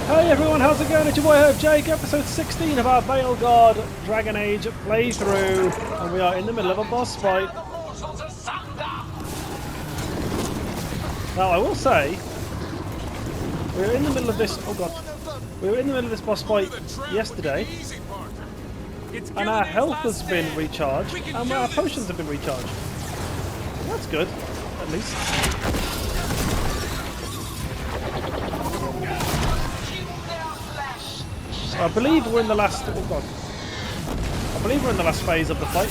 Hey everyone, how's it going? It's your boy LFJ, episode 16 of our Veilguard Dragon Age playthrough, and we are in the middle of a boss fight. Now I will say, we were in the middle of this, we were in the middle of this boss fight yesterday, and our health has been recharged, and our potions have been recharged. That's good, at least. I believe we're in the last. Oh god! I believe we're in the last phase of the fight.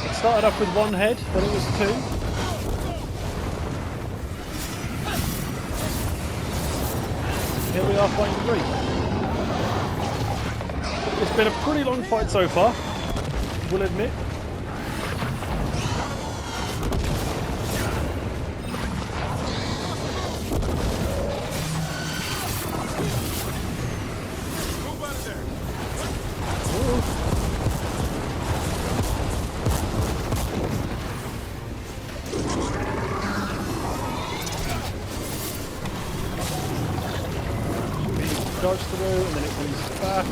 It started off with one head, then it was two. Here we are fighting three. It's been a pretty long fight so far, we'll admit. Dodge through and then it comes back.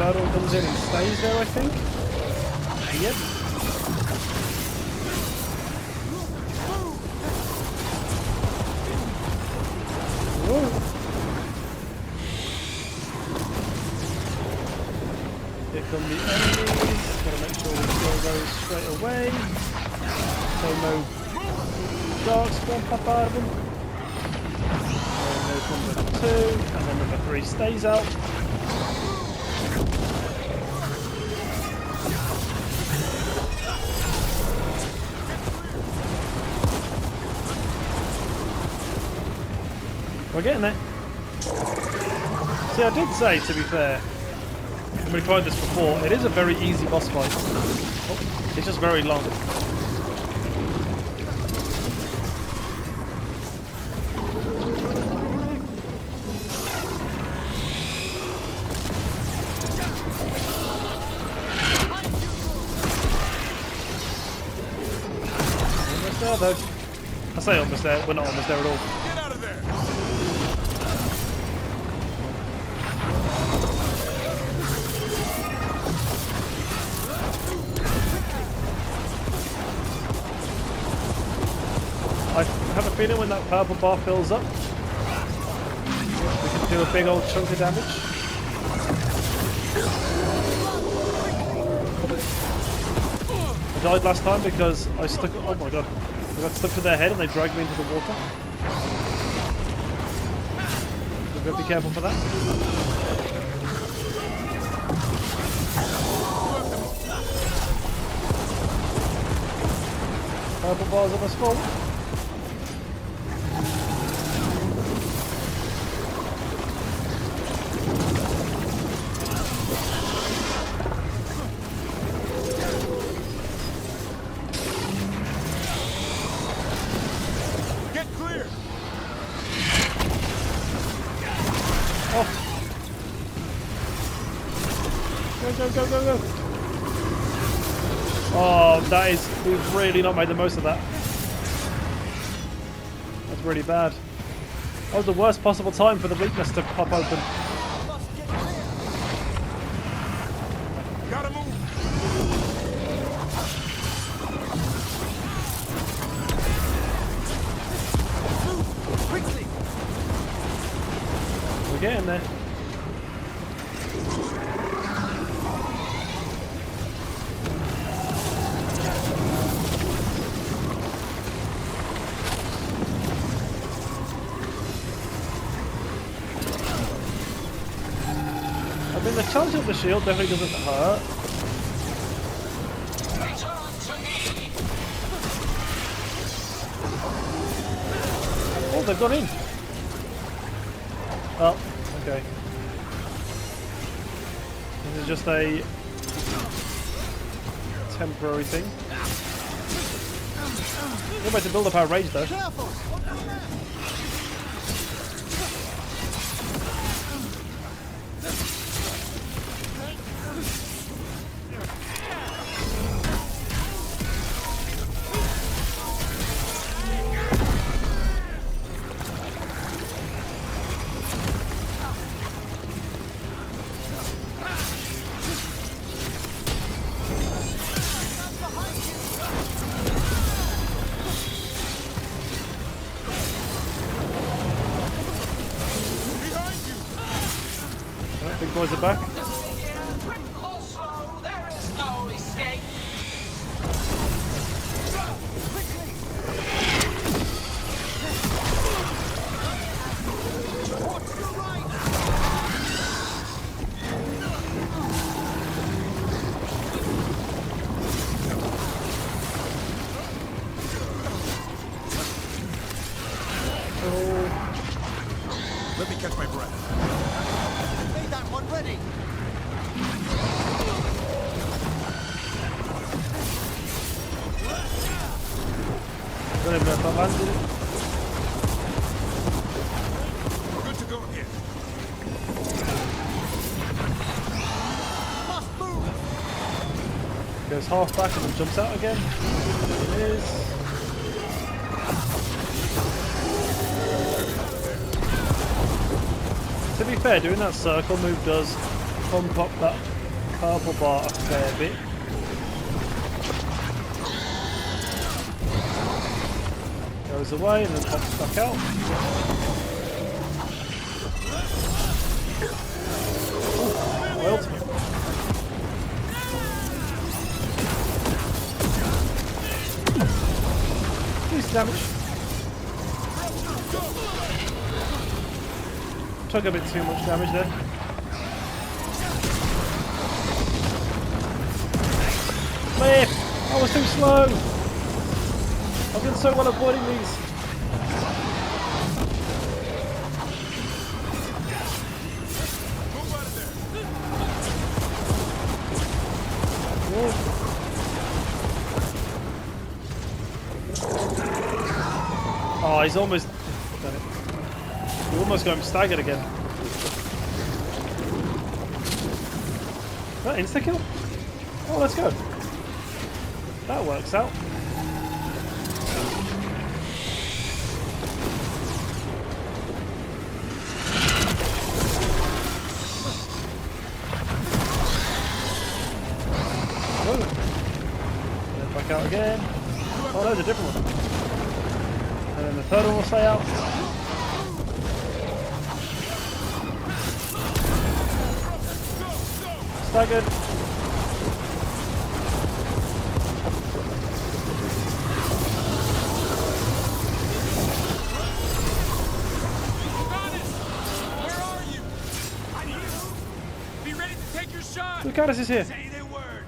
That all comes in and stays there, I think. Yep. Whoa. Here come the enemies. Gotta make sure we kill those straight away. So no dark spawn pop out of them. And there comes number 2, and then number 3 stays out. We're getting there. See, I did say, to be fair, when we tried this before, it is a very easy boss fight. Oh, it's just very long. Almost there though. I say almost there, we're not almost there at all. Get out of there! I have a feeling when that purple bar fills up, we can do a big old chunk of damage. I died last time because I stuck. Oh my god! I got stuck to their head and they dragged me into the water. We've got to be careful for that. Purple bars almost full. Go, go, go, go! Oh, that is... We've really not made the most of that. That's really bad. That was the worst possible time for the weakness to pop open. Gotta move! Quickly! We're getting there. I mean, the charge of the shield definitely doesn't hurt. Oh, they've gone in. Oh, okay. This is just a temporary thing. Good way to build up our rage though. Careful! Big boys are back. Let me catch my breath. Made that one ready. Don't even know if that landed it. Good to go again. Must move. Goes half back and then jumps out again. It is. To be fair, doing that circle move does pump up that purple bar a fair bit. Goes away and then pops back out. Ooh, my ultimate. Decent damage. Took a bit too much damage there. Flip! I was too slow! I've been so well avoiding these. Whoa. Oh, he's almost done it. We almost got him staggered again. That insta kill? Oh, let's go. That works out. Oh. Then back out again. Oh, there's a different one. And then the third one will stay out. Staggered. Where are you? I need you. Be ready to take your shot. Lucanus is here. Say the word.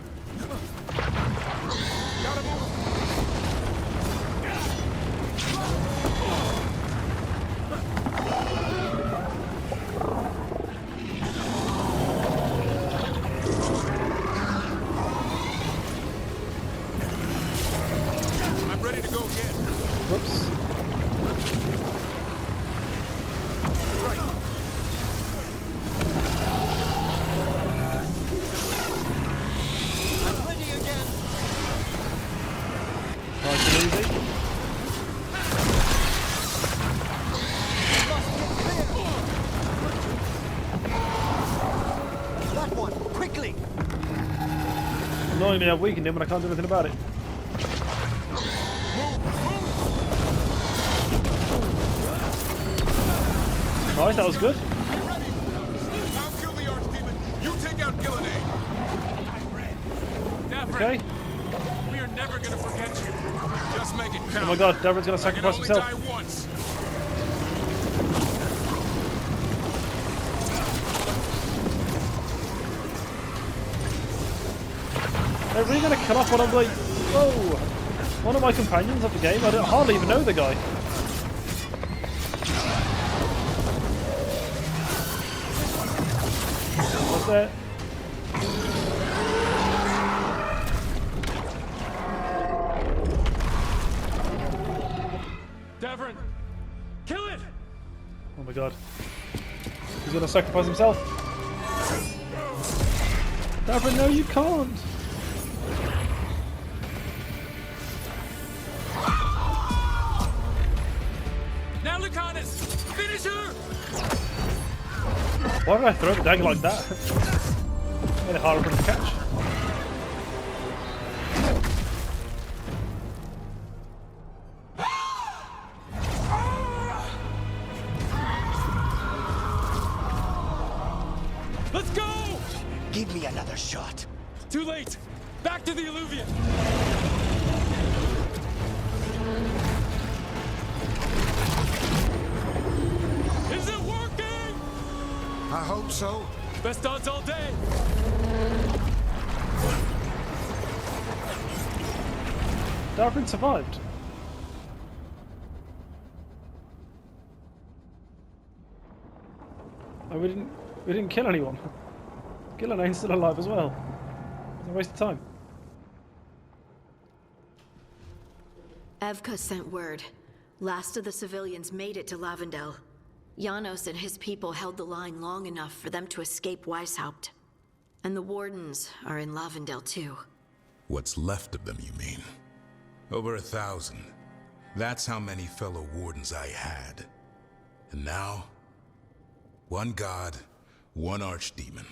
Gotta move. I'm ready to go again. Whoops. Right. I'm ready again. Nice and easy. Must get clear. That one, quickly. Annoyingly, I've weakened him and I can't do anything about it. Nice, that was good. I'll kill the archdemon. You take out Gillenay. Okay. We are never gonna forget you. Just make it count. Oh my god, Devrin's gonna I can sacrifice only himself. die once. They're really gonna kill off one of like, whoa, one of my companions of the game. I don't hardly even know the guy. What's that? my god. He's gonna sacrifice himself. Davin, no, you can't. Now, Lucanus, finish her! Why did I throw the dagger like that? Made it harder for him to catch. Let's go! Give me another shot. Too late. Back to the alluvium. Is it working? I hope so. Best odds all day. Davin survived. Oh, we didn't kill anyone. Gillanane's still alive as well. It's a waste of time. Evka sent word. Last of the civilians made it to Lavendel. Janos and his people held the line long enough for them to escape Weishaupt. And the Wardens are in Lavendel too. What's left of them, you mean? Over 1,000. That's how many fellow Wardens I had. And now, one god, one archdemon.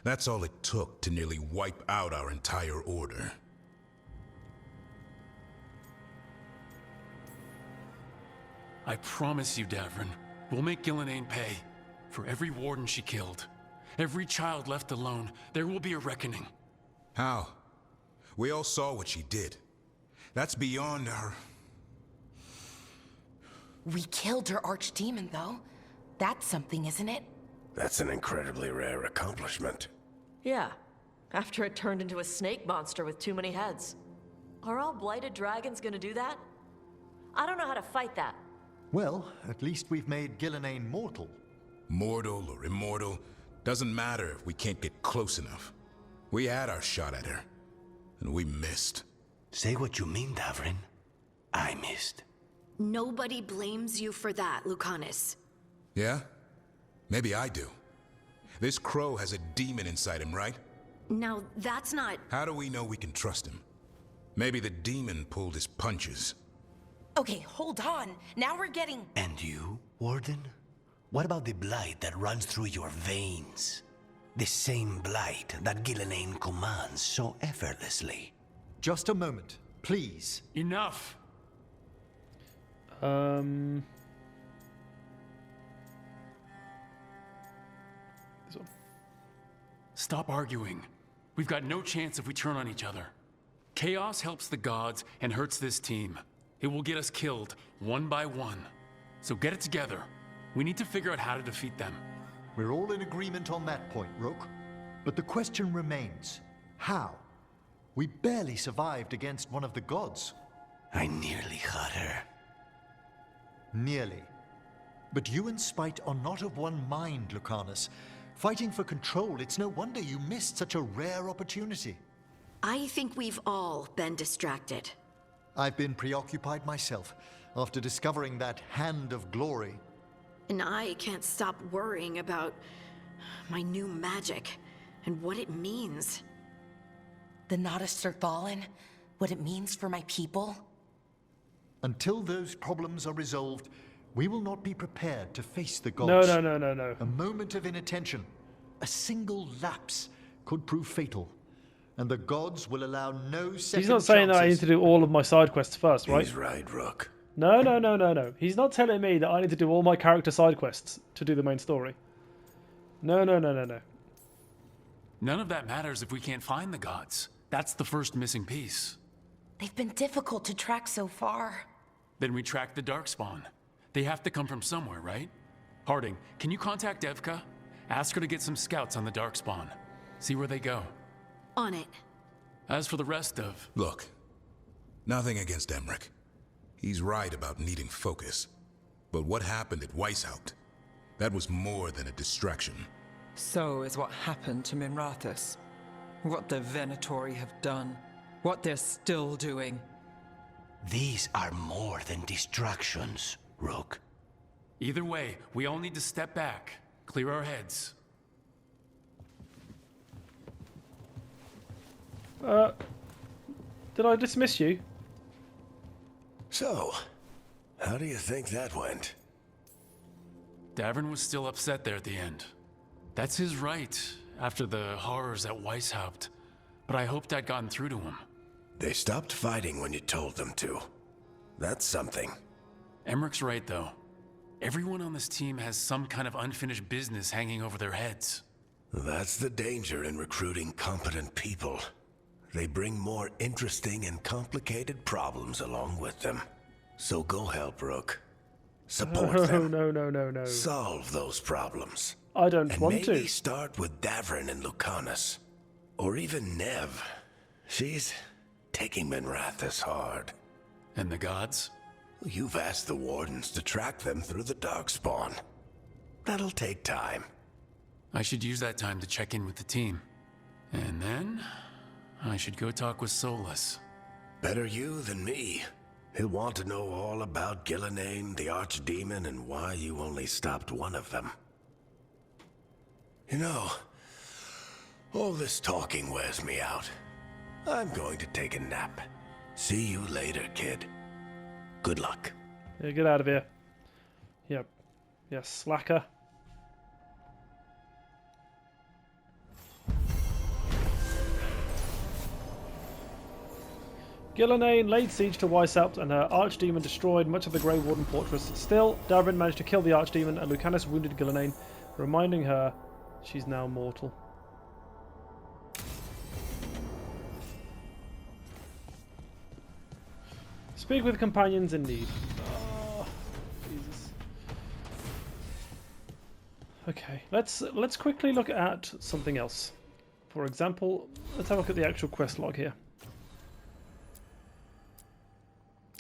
That's all it took to nearly wipe out our entire order. I promise you, Davrin, we'll make Gillenane pay. For every warden she killed, every child left alone, there will be a reckoning. How? We all saw what she did. That's beyond our... We killed her archdemon, though. That's something, isn't it? That's an incredibly rare accomplishment. Yeah, after it turned into a snake monster with too many heads. Are all blighted dragons gonna do that? I don't know how to fight that. Well, at least we've made Gillenane mortal. Mortal or immortal, doesn't matter if we can't get close enough. We had our shot at her, and we missed. Say what you mean, Davrin. I missed. Nobody blames you for that, Lucanus. Yeah? Maybe I do. This crow has a demon inside him, right? Now, that's not... How do we know we can trust him? Maybe the demon pulled his punches. Okay, hold on. Now we're getting... And you, Warden? What about the blight that runs through your veins? The same blight that Gillenane commands so effortlessly. Just a moment, please. Enough! This one. Stop arguing. We've got no chance if we turn on each other. Chaos helps the gods and hurts this team. It will get us killed, one by one. So get it together. We need to figure out how to defeat them. We're all in agreement on that point, Rook. But the question remains, how? We barely survived against one of the gods. I nearly had her. Nearly. But you and Spite are not of one mind, Lucanus. Fighting for control, it's no wonder you missed such a rare opportunity. I think we've all been distracted. I've been preoccupied myself after discovering that hand of glory. And I can't stop worrying about my new magic and what it means. The Nodus are fallen? What it means for my people? Until those problems are resolved, we will not be prepared to face the gods. No. A moment of inattention, a single lapse, could prove fatal. And the gods will allow no second He's not saying that I need to do all of my side quests first, right? He's right, Rook. No. He's not telling me that I need to do all my character side quests to do the main story. No. None of that matters if we can't find the gods. That's the first missing piece. They've been difficult to track so far. Then we track the Darkspawn. They have to come from somewhere, right? Harding, can you contact Evka? Ask her to get some scouts on the Darkspawn. See where they go. On it. As for the rest of... Look, nothing against Emmerich. He's right about needing focus. But what happened at Weishaupt? That was more than a distraction. So is what happened to Minrathous. What the Venatori have done. What they're still doing. These are more than distractions, Rook. Either way, we all need to step back, clear our heads. Did I dismiss you? So, how do you think that went? Davern was still upset there at the end. That's his right, after the horrors at Weishaupt. But I hoped I'd gotten through to him. They stopped fighting when you told them to. That's something. Emmerich's right, though. Everyone on this team has some kind of unfinished business hanging over their heads. That's the danger in recruiting competent people. They bring more interesting and complicated problems along with them. So go help Rook. Support them. No. Solve those problems. I don't and want to. Maybe start with Davern and Lucanus. Or even Nev. She's taking Minrathous hard. And the gods? You've asked the Wardens to track them through the Darkspawn. That'll take time. I should use that time to check in with the team. And then I should go talk with Solus. Better you than me. He'll want to know all about Gillenane, the Archdemon, and why you only stopped one of them. You know, all this talking wears me out. I'm going to take a nap. See you later, kid. Good luck. Yeah, get out of here. Yep. Yeah, slacker. Gillenane laid siege to Weishaupt and her Archdemon destroyed much of the Grey Warden fortress. Still, Davrin managed to kill the Archdemon and Lucanus wounded Gillenane, reminding her she's now mortal. Speak with companions in need. Oh, Jesus. Okay, let's quickly look at something else. For example, let's have a look at the actual quest log here.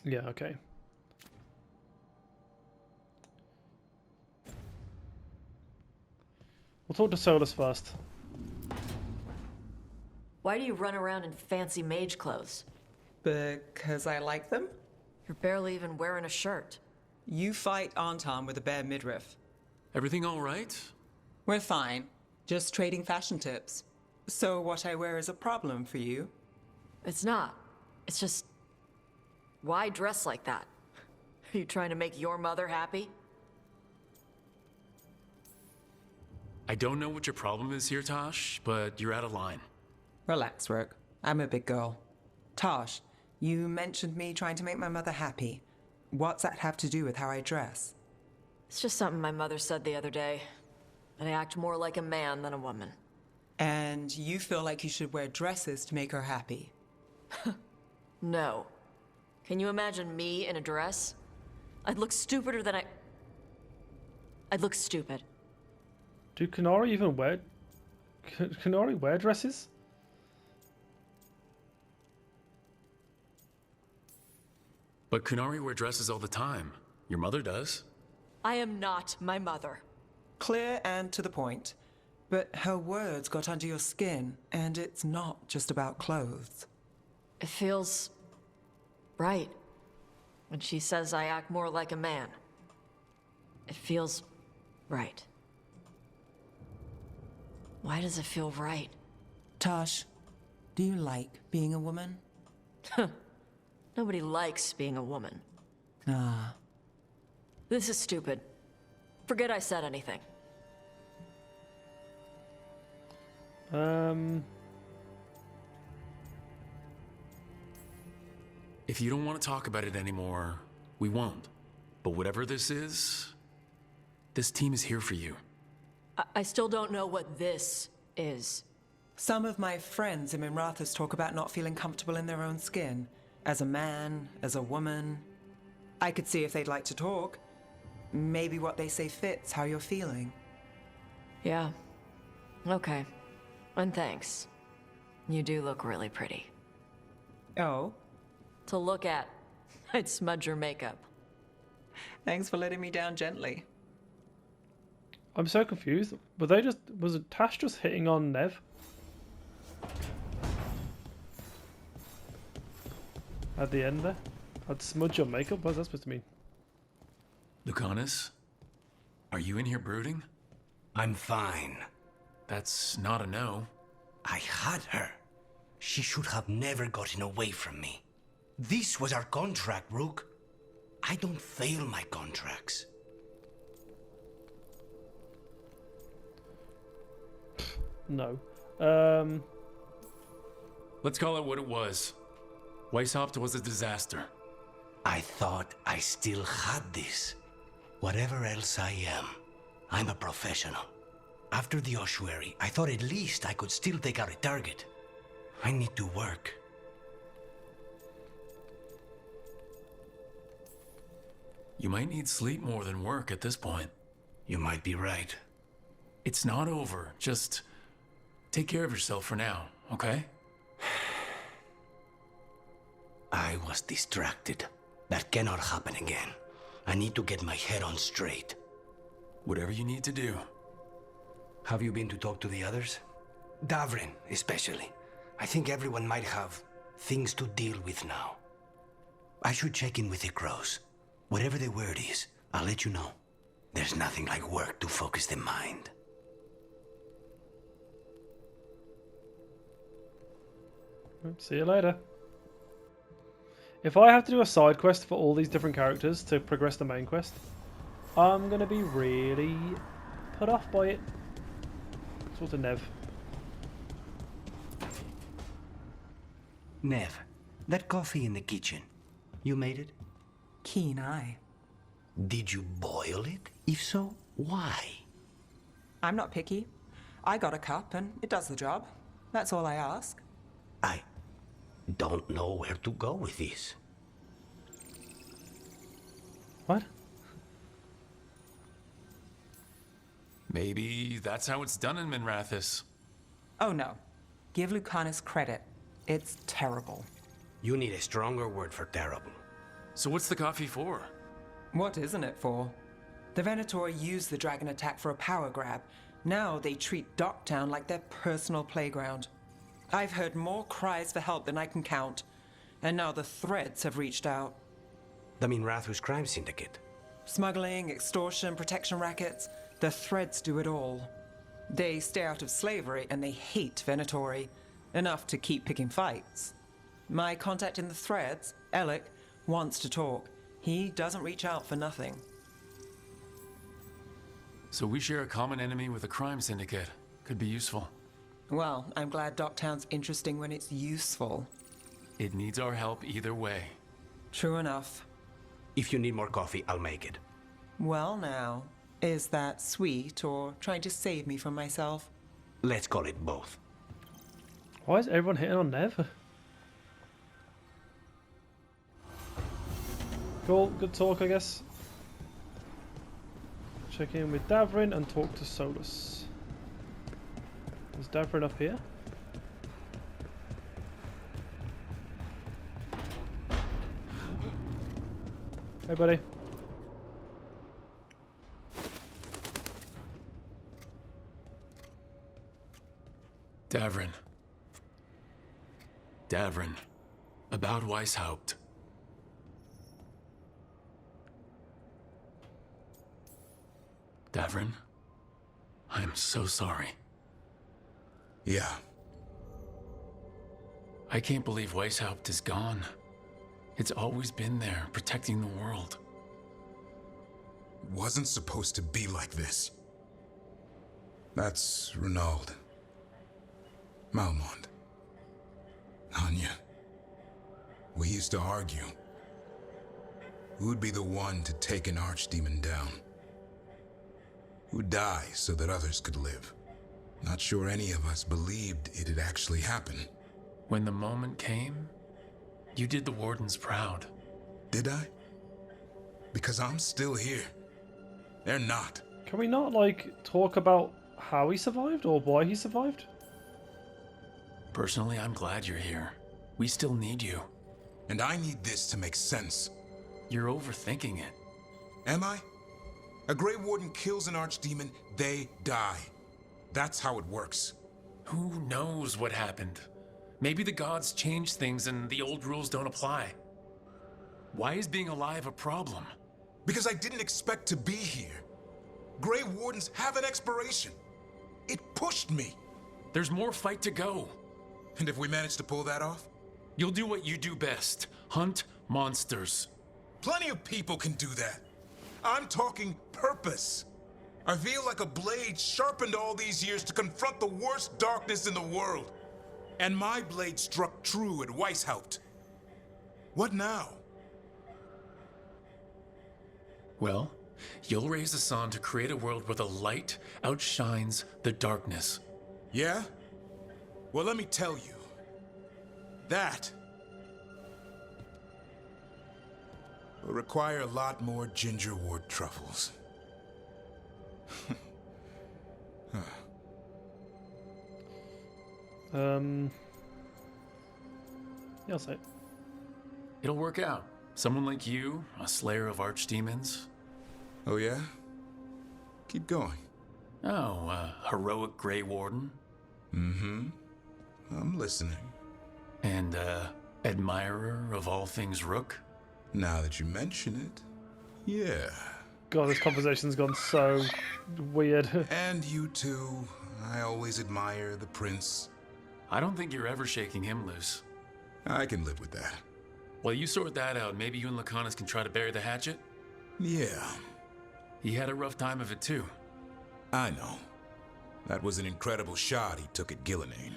Yeah, okay. We'll talk to Solus first. Why do you run around in fancy mage clothes? Because I like them? You're barely even wearing a shirt. You fight Anton with a bare midriff. Everything all right? We're fine. Just trading fashion tips. So what I wear is a problem for you? It's not. It's just... why dress like that? Are you trying to make your mother happy? I don't know what your problem is here, Tosh, but you're out of line. Relax, Rook. I'm a big girl. Tosh, you mentioned me trying to make my mother happy. What's that have to do with how I dress? It's just something my mother said the other day. That I act more like a man than a woman. And you feel like you should wear dresses to make her happy? No. Can you imagine me in a dress? I'd look stupider than I'd look stupid. Do Qunari even wear... Qunari wear dresses? But Qunari wear dresses all the time. Your mother does. I am not my mother. Clear and to the point. But her words got under your skin, and it's not just about clothes. It feels... right. When she says I act more like a man. It feels... right. Why does it feel right? Tosh, do you like being a woman? Nobody likes being a woman. Ah. This is stupid. Forget I said anything. If you don't want to talk about it anymore, we won't. But whatever this is, this team is here for you. I still don't know what this is. Some of my friends in Minrathous talk about not feeling comfortable in their own skin. As a man, as a woman. I could see if they'd like to talk. Maybe what they say fits how you're feeling. Yeah. Okay. And thanks. You do look really pretty. Oh? To look at, I'd smudge your makeup. Thanks for letting me down gently. I'm so confused. Was Tash just hitting on Nev? At the end there? I'd smudge your makeup? What's that supposed to mean? Lucanus, Are you in here brooding? I'm fine. That's not a no. I had her. She should have never gotten away from me. This was our contract, Rook. I don't fail my contracts. No. Let's call it what it was. Weishaupt was a disaster. I thought I still had this. Whatever else I am, I'm a professional. After the ossuary, I thought at least I could still take out a target. I need to work. You might need sleep more than work at this point. You might be right. It's not over. Just take care of yourself for now, okay? I was distracted. That cannot happen again. I need to get my head on straight. Whatever you need to do. Have you been to talk to the others? Davrin, especially. I think everyone might have things to deal with now. I should check in with the crows. Whatever the word is, I'll let you know. There's nothing like work to focus the mind. See you later. If I have to do a side quest for all these different characters to progress the main quest, I'm going to be really put off by it. Sort of Nev. Nev, that coffee in the kitchen, you made it? Keen eye. Did you boil it? If so, why? I'm not picky. I got a cup and it does the job. That's all I ask. I don't know where to go with this. What? Maybe that's how it's done in Minrathous. Oh no. Give Lucanus credit. It's terrible. You need a stronger word for terrible. So what's the coffee for? What isn't it for? The Venator used the dragon attack for a power grab. Now they treat Docktown like their personal playground. I've heard more cries for help than I can count. And now the Threads have reached out. The Minrathous crime syndicate. Smuggling, extortion, protection rackets. The Threads do it all. They stay out of slavery and they hate Venatori. Enough to keep picking fights. My contact in the Threads, Alec, wants to talk. He doesn't reach out for nothing. So we share a common enemy with a crime syndicate. Could be useful. Well, I'm glad Docktown's interesting when it's useful. It needs our help either way. True enough. If you need more coffee, I'll make it. Well now, is that sweet or trying to save me from myself? Let's call it both. Why is everyone hitting on Nev? Cool, good talk, I guess. Check in with Davrin and talk to Solus. Is Davrin up here? Hey, buddy. Davrin. Davrin. About Weishaupt. Davrin. I'm so sorry. Yeah. I can't believe Weishaupt is gone. It's always been there, protecting the world. Wasn't supposed to be like this. That's Renaud. Malmont. Anya. We used to argue. Who'd be the one to take an archdemon down? Who'd die so that others could live? Not sure any of us believed it'd actually happen. When the moment came, you did the Wardens proud. Did I? Because I'm still here. They're not. Can we not, like, talk about how he survived or why he survived? Personally, I'm glad you're here. We still need you. And I need this to make sense. You're overthinking it. Am I? A Grey Warden kills an archdemon, they die. That's how it works. Who knows what happened? Maybe the gods changed things and the old rules don't apply. Why is being alive a problem? Because I didn't expect to be here. Grey Wardens have an expiration. It pushed me. There's more fight to go. And if we manage to pull that off? You'll do what you do best. Hunt monsters. Plenty of people can do that. I'm talking purpose. I feel like a blade sharpened all these years to confront the worst darkness in the world. And my blade struck true at Weishaupt. What now? Well, you'll raise the sun to create a world where the light outshines the darkness. Yeah? Well, let me tell you. That will require a lot more gingerwort truffles. Yeah, I'll say it. It'll work out. Someone like you, a slayer of archdemons. Oh yeah? Keep going. Oh, a heroic Grey Warden. Mm-hmm. I'm listening. And, admirer of all things Rook. Now that you mention it, yeah. God, this conversation's gone so weird. And you too. I always admire the prince. I don't think you're ever shaking him loose. I can live with that. While you sort that out, maybe you and Lucanus can try to bury the hatchet? Yeah. He had a rough time of it too. I know. That was an incredible shot he took at Gillenane.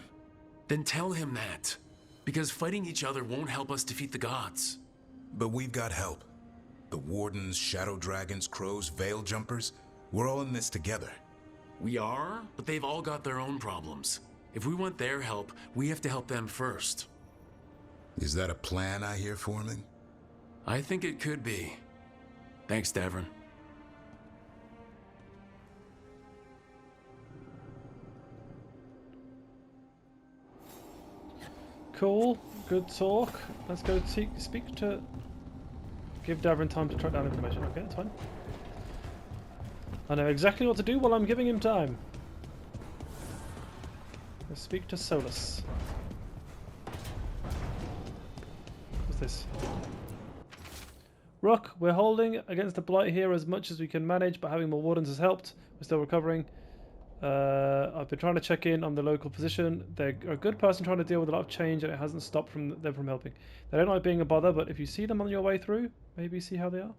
Then tell him that. Because fighting each other won't help us defeat the gods. But we've got help. The Wardens, Shadow Dragons, Crows, Veil Jumpers, we're all in this together. We are, but they've all got their own problems. If we want their help, we have to help them first. Is that a plan I hear forming? I think it could be. Thanks, Davrin. Cool. Good talk. Let's go speak to... Give Davrin time to track down information. Okay, that's fine. I know exactly what to do while I'm giving him time. Let's speak to Solus. What's this? Rook, we're holding against the Blight here as much as we can manage, but having more Wardens has helped. We're still recovering. I've been trying to check in on the local position. They're a good person trying to deal with a lot of change, and it hasn't stopped them from helping. They don't like being a bother, but if you see them on your way through, maybe see how they are.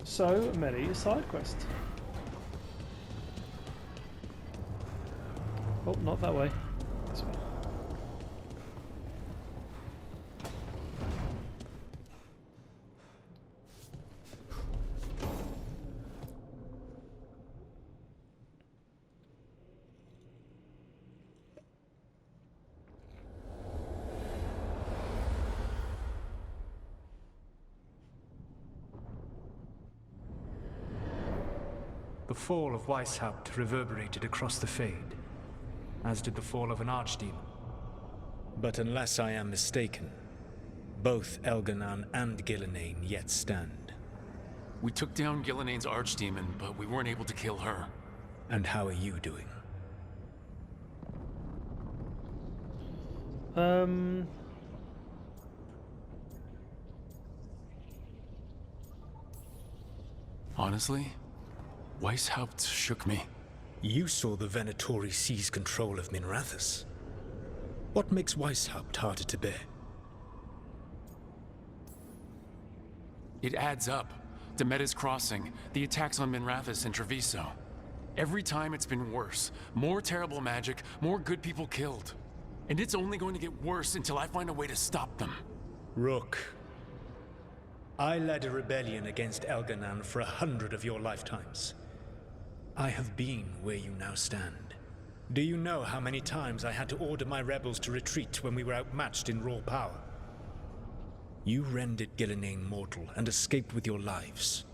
So many side quests. Oh, not that way. This way. The fall of Weishaupt reverberated across the Fade, as did the fall of an archdemon. But unless I am mistaken, both Elganan and Gillenane yet stand. We took down Gillenane's archdemon, but we weren't able to kill her. And how are you doing? Honestly, Weishaupt shook me. You saw the Venatori seize control of Minrathous. What makes Weishaupt harder to bear? It adds up. Demeda's Crossing, the attacks on Minrathous and Treviso. Every time it's been worse. More terrible magic, more good people killed. And it's only going to get worse until I find a way to stop them. Rook, I led a rebellion against Elganan for 100 of your lifetimes. I have been where you now stand. Do you know how many times I had to order my rebels to retreat when we were outmatched in raw power? You rendered Gillenane mortal and escaped with your lives.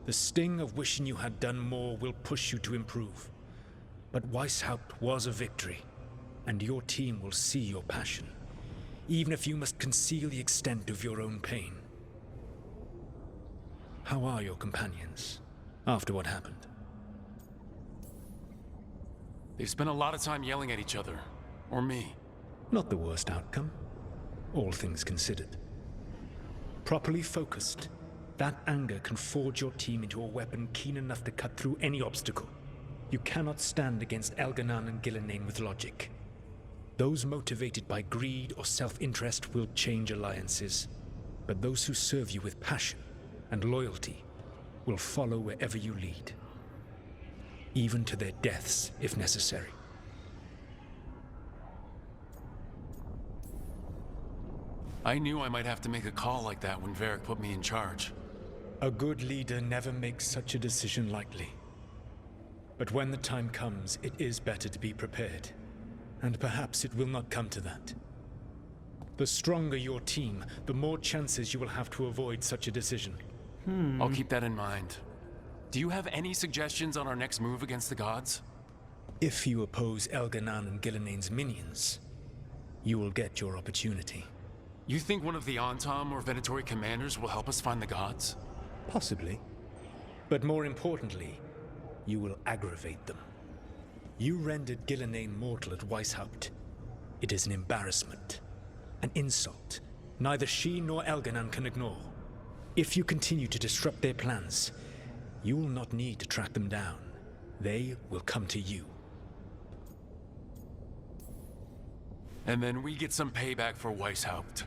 The sting of wishing you had done more will push you to improve. But Weishaupt was a victory, and your team will see your passion, even if you must conceal the extent of your own pain. How are your companions, after what happened? They've spent a lot of time yelling at each other. Or me. Not the worst outcome, all things considered. Properly focused, That anger can forge your team into a weapon keen enough to cut through any obstacle. You cannot stand against Elganan and Gillenane with logic. Those motivated by greed or self-interest will change alliances, but those who serve you with passion and loyalty will follow wherever you lead, even to their deaths if necessary. I knew I might have to make a call like that when Varric put me in charge. A good leader never makes such a decision lightly. But when the time comes, it is better to be prepared. And perhaps it will not come to that. The stronger your team, the more chances you will have to avoid such a decision. I'll keep that in mind. Do you have any suggestions on our next move against the gods? If you oppose Elganan and Gillenane's minions, you will get your opportunity. You think one of the Antam or Venatori commanders will help us find the gods? Possibly. But more importantly, you will aggravate them. You rendered Gillenane mortal at Weishaupt. It is an embarrassment, an insult, neither she nor Elganan can ignore. If you continue to disrupt their plans, you will not need to track them down. They will come to you. And then we get some payback for Weishaupt.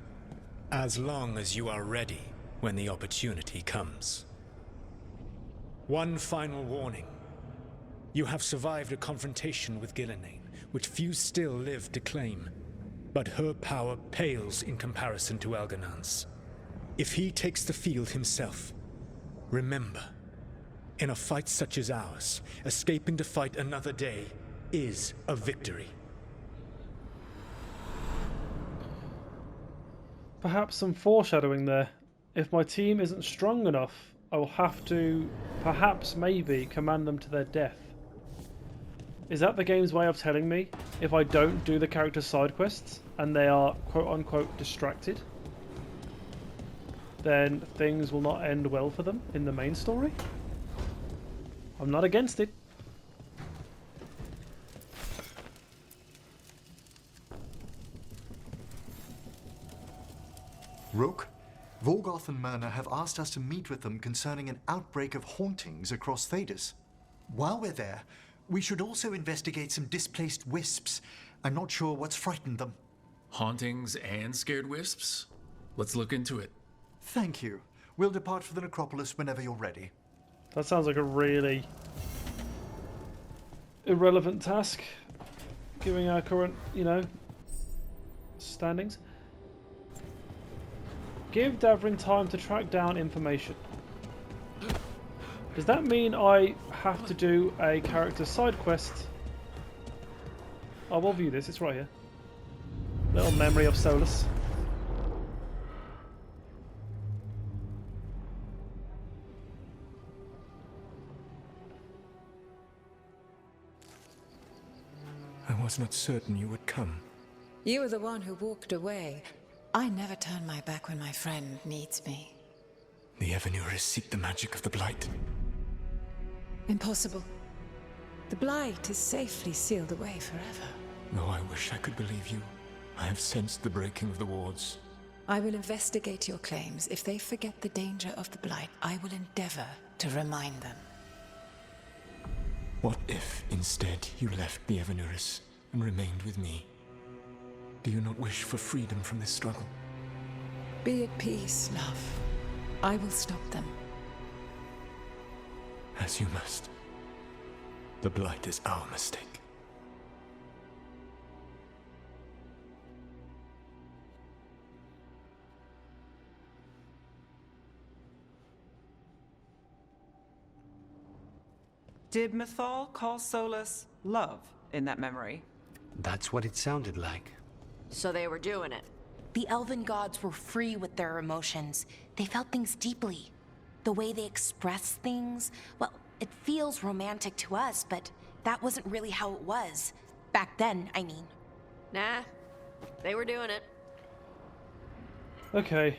As long as you are ready when the opportunity comes. One final warning. You have survived a confrontation with Gillenane, which few still live to claim. But her power pales in comparison to Elganan's. If he takes the field himself, remember, in a fight such as ours, escaping to fight another day is a victory. Perhaps some foreshadowing there. If my team isn't strong enough, I will have to, perhaps maybe, command them to their death. Is that the game's way of telling me if I don't do the character's side quests and they are quote-unquote distracted, then things will not end well for them in the main story? I'm not against it. Rook, Vorgoth and Myrna have asked us to meet with them concerning an outbreak of hauntings across Thedas. While we're there, we should also investigate some displaced wisps. I'm not sure what's frightened them. Hauntings and scared wisps? Let's look into it. Thank you. We'll depart for the necropolis whenever you're ready. That sounds like a really irrelevant task, given our current, standings. Give Davrin time to track down information. Does that mean I have to do a character side quest? I will view this, it's right here. Little memory of Solus. I was not certain you would come. You were the one who walked away. I never turn my back when my friend needs me. The Evanurus seek the magic of the Blight. Impossible. The Blight is safely sealed away forever. Though I wish I could believe you. I have sensed the breaking of the wards. I will investigate your claims. If they forget the danger of the Blight, I will endeavor to remind them. What if, instead, you left the Evanurus and remained with me? Do you not wish for freedom from this struggle? Be at peace, love. I will stop them. As you must. The Blight is our mistake. Did Mythal call Solus love in that memory? That's what it sounded like. So they were doing it. The elven gods were free with their emotions. They felt things deeply. The way they expressed things, well, it feels romantic to us, but that wasn't really how it was. Back then, I mean. Nah, they were doing it. Okay,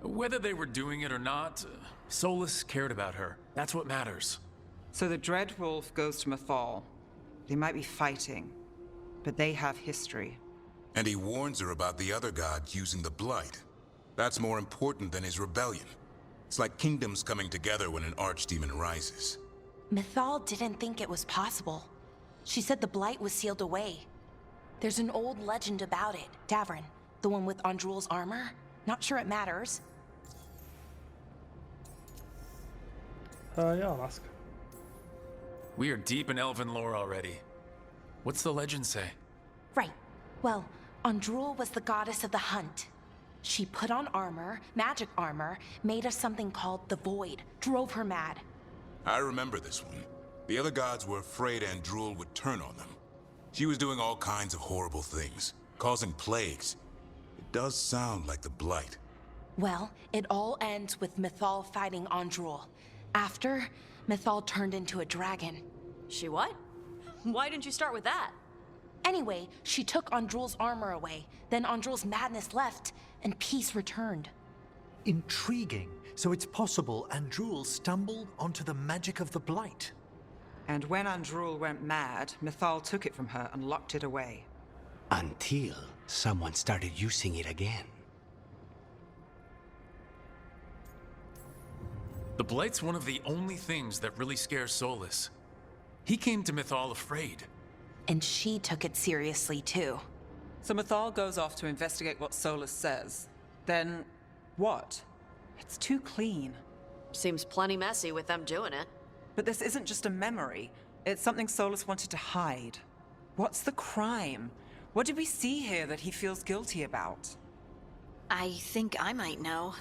Whether they were doing it or not, Solus cared about her. That's what matters. So the Dreadwolf goes to Mythal. They might be fighting, but they have history. And he warns her about the other gods using the Blight. That's more important than his rebellion. It's like kingdoms coming together when an archdemon rises. Mythal didn't think it was possible. She said the Blight was sealed away. There's an old legend about it. Davrin, the one with Andrul's armor. Not sure it matters. Yeah, I'll ask. We are deep in elven lore already. What's the legend say? Right. Well, Andrul was the goddess of the hunt. She put on armor, magic armor, made of something called the Void, drove her mad. I remember this one. The other gods were afraid Andrul would turn on them. She was doing all kinds of horrible things, causing plagues. It does sound like the Blight. Well, it all ends with Mythal fighting Andrul. After, Mythal turned into a dragon. She what? Why didn't you start with that? Anyway, she took Andrul's armor away. Then Andrul's madness left, and peace returned. Intriguing. So it's possible Andrul stumbled onto the magic of the Blight. And when Andrul went mad, Mythal took it from her and locked it away. Until someone started using it again. The Blight's one of the only things that really scares Solus. He came to Mythal afraid. And she took it seriously, too. So Mythal goes off to investigate what Solus says. Then, what? It's too clean. Seems plenty messy with them doing it. But this isn't just a memory. It's something Solus wanted to hide. What's the crime? What did we see here that he feels guilty about? I think I might know.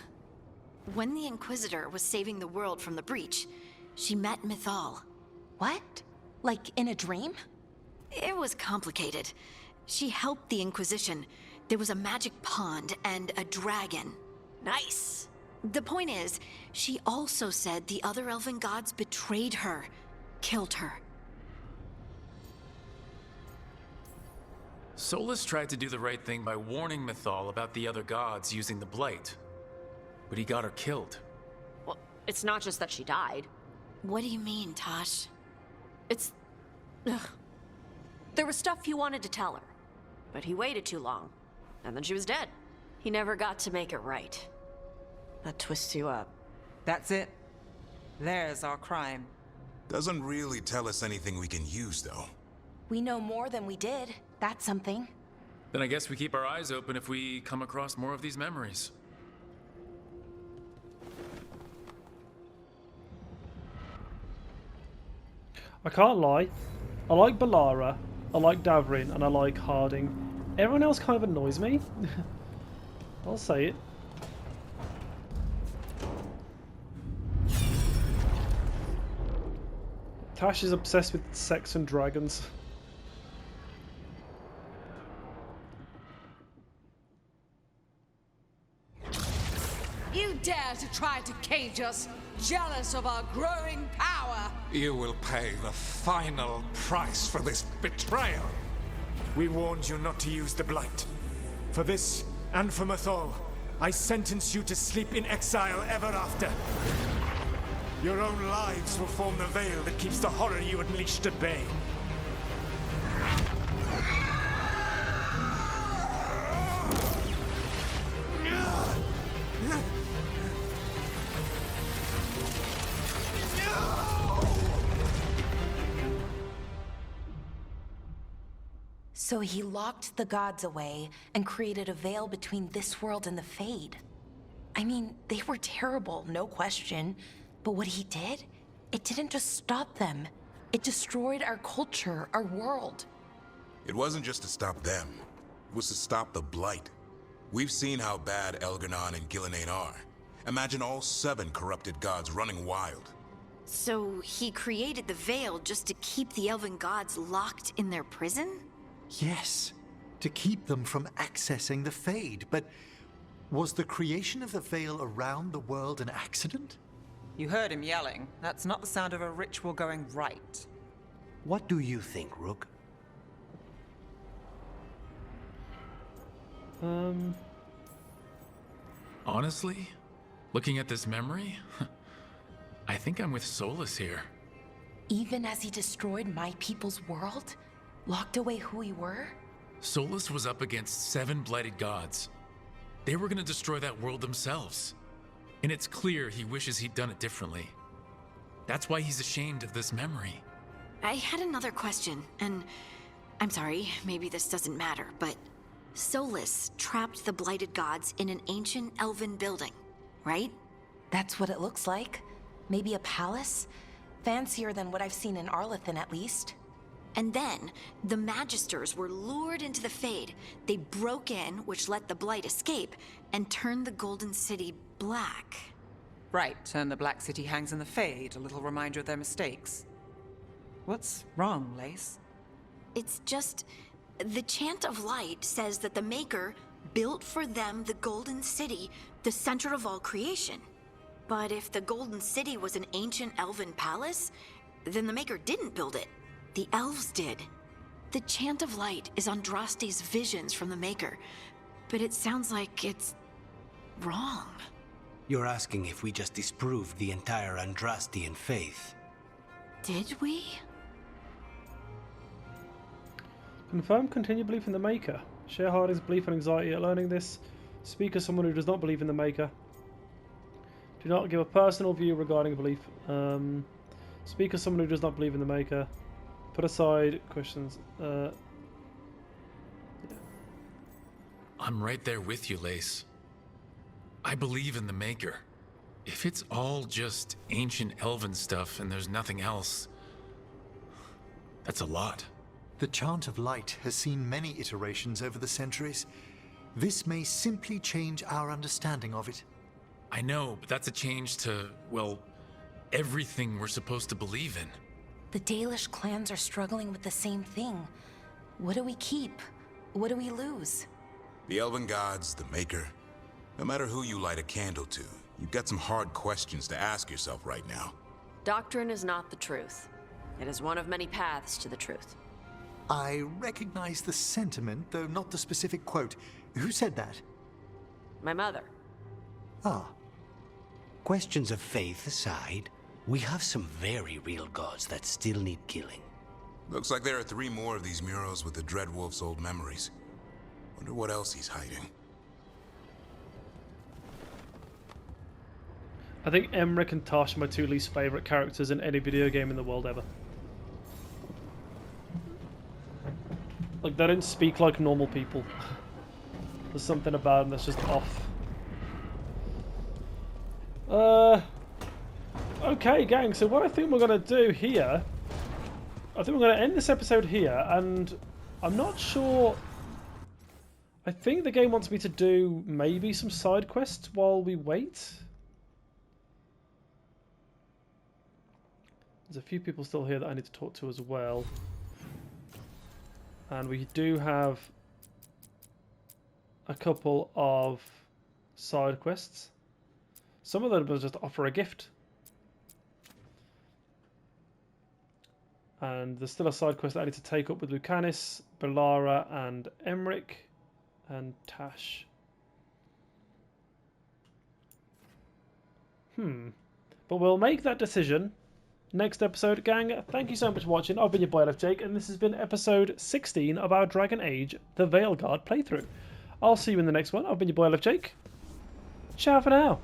When the Inquisitor was saving the world from the breach, she met Mythal. What? Like in a dream? It was complicated. She helped the Inquisition. There was a magic pond and a dragon. Nice. The point is, she also said the other elven gods betrayed her, killed her. Solus tried to do the right thing by warning Mythal about the other gods using the Blight. But he got her killed. Well, it's not just that she died. What do you mean, Tosh? It's... Ugh. There was stuff he wanted to tell her, but he waited too long, and then she was dead. He never got to make it right. That twists you up. That's it. There's our crime. Doesn't really tell us anything we can use, though. We know more than we did. That's something. Then I guess we keep our eyes open if we come across more of these memories. I can't lie. I like Balara, I like Davrin, and I like Harding. Everyone else kind of annoys me. I'll say it. Tash is obsessed with sex and dragons. You dare to try to cage us, jealous of our growing power! You will pay the final price for this betrayal. We warned you not to use the Blight. For this, and for Mythal, I sentence you to sleep in exile ever after. Your own lives will form the veil that keeps the horror you unleashed at bay. So he locked the gods away and created a veil between this world and the Fade. I mean, they were terrible, no question. But what he did, it didn't just stop them. It destroyed our culture, our world. It wasn't just to stop them. It was to stop the Blight. We've seen how bad Elganon and Gillenane are. Imagine all 7 corrupted gods running wild. So he created the veil just to keep the elven gods locked in their prison? Yes, to keep them from accessing the Fade. But was the creation of the veil around the world an accident? You heard him yelling. That's not the sound of a ritual going right. What do you think, Rook? Honestly, looking at this memory, I think I'm with Solus here. Even as he destroyed my people's world? Locked away who we were? Solus was up against 7 blighted gods. They were gonna destroy that world themselves. And it's clear he wishes he'd done it differently. That's why he's ashamed of this memory. I had another question, and I'm sorry, maybe this doesn't matter, but Solus trapped the blighted gods in an ancient elven building, right? That's what it looks like. Maybe a palace? Fancier than what I've seen in Arlethan, at least. And then, the Magisters were lured into the Fade. They broke in, which let the Blight escape, and turned the Golden City black. Right, and the Black City hangs in the Fade, a little reminder of their mistakes. What's wrong, Lace? It's just... the Chant of Light says that the Maker built for them the Golden City, the center of all creation. But if the Golden City was an ancient elven palace, then the Maker didn't build it. The elves did. The Chant of Light is Andraste's visions from the Maker, but it sounds like it's wrong. You're asking if we just disproved the entire Andrastian faith. Did we? Confirm continued belief in the Maker. Share Harding's belief and anxiety at learning this. Speak as someone who does not believe in the Maker. Do not give a personal view regarding belief. Speak as someone who does not believe in the Maker. Put aside questions. Yeah. I'm right there with you, Lace. I believe in the Maker. If it's all just ancient elven stuff and there's nothing else, that's a lot. The Chant of Light has seen many iterations over the centuries. This may simply change our understanding of it. I know, but that's a change to, well, everything we're supposed to believe in. The Dalish clans are struggling with the same thing. What do we keep? What do we lose? The Elven Gods, the Maker. No matter who you light a candle to, you've got some hard questions to ask yourself right now. Doctrine is not the truth. It is one of many paths to the truth. I recognize the sentiment, though not the specific quote. Who said that? My mother. Ah. Questions of faith aside, we have some very real gods that still need killing. Looks like there are 3 more of these murals with the Dreadwolf's old memories. Wonder what else he's hiding. I think Emmerich and Tosh are my 2 least favourite characters in any video game in the world ever. Like, they don't speak like normal people. There's something about them that's just off. Okay, gang, so what I think we're going to do here... I think we're going to end this episode here, and I'm not sure... I think the game wants me to do maybe some side quests while we wait. There's a few people still here that I need to talk to as well. And we do have a couple of side quests. Some of them will just offer a gift. And there's still a side quest that I need to take up with Lucanis, Belara, and Emmerich, and Tash. But we'll make that decision next episode, gang. Thank you so much for watching. I've been your boy LFJ, and this has been episode 16 of our Dragon Age The Veilguard playthrough. I'll see you in the next one. I've been your boy LFJ. Ciao for now.